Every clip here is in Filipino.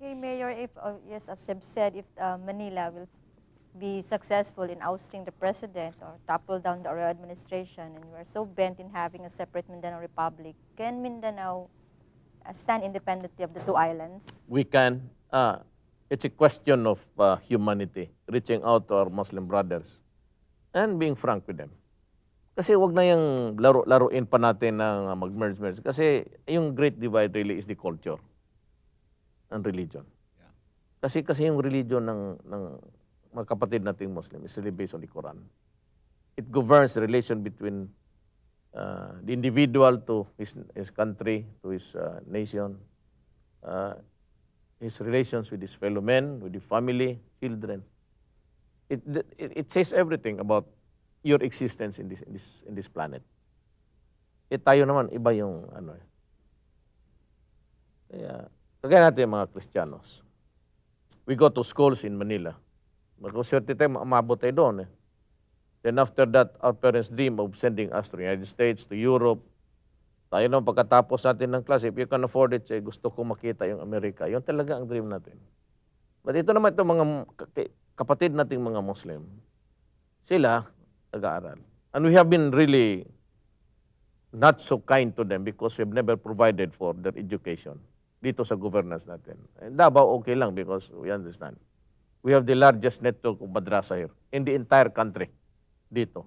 Okay, Mayor, if, yes, as you've said, if Manila will be successful in ousting the president or topple down the Arroyo administration, and we're so bent in having a separate Mindanao Republic, can Mindanao stand independently of the two islands? We can. It's a question of humanity, reaching out to our Muslim brothers and being frank with them. Kasi wag na yung laro-laruin pa natin ng mag-merge-merge. Kasi yung great divide really is the culture and religion. Kasi yung religion ng mga kapatid nating Muslim is really based on the Quran. It governs the relation between the individual to his country, to his nation, his relations with his fellow men, with the family, children. It says everything about your existence in this planet. Tayo naman iba yung ano. Kaya natin mga Kristiyanos. We go to schools in Manila. Magkaswerte tayo, maabot tayo doon. Then after that, our parents dream of sending us to the United States, to Europe. Tayo naman pagkatapos natin ng class, if you can afford it, say, gusto ko makita yung Amerika. Yun talaga ang dream natin. But ito naman itong mga kapatid nating mga Muslim. Sila, nag-aaral. And we have been really not so kind to them because we've never provided for their education dito sa governance natin. And Davao okay lang because we understand. We have the largest network of madrasa here in the entire country dito.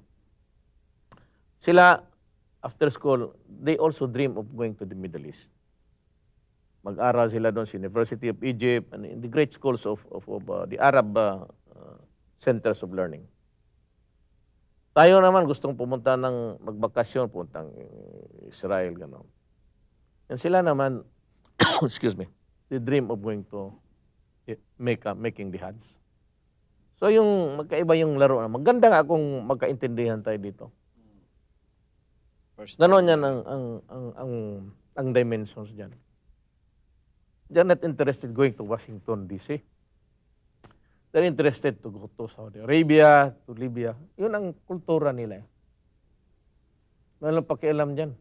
Sila, after school, they also dream of going to the Middle East. Mag-aral sila doon sa University of Egypt and in the great schools of the Arab centers of learning. Tayo naman gustong pumunta ng magbakasyon, puntang Israel, gano'n. And sila naman, excuse me, they dream of going to making the Hajj. So yung magkaiba yung laro. Maganda nga kung magkaintindihan tayo dito. Gano'n yan ang dimensions dyan. They're not interested going to Washington, D.C. They're interested to go to Saudi Arabia, to Libya. Yun ang kultura nila. Walang pakialam dyan.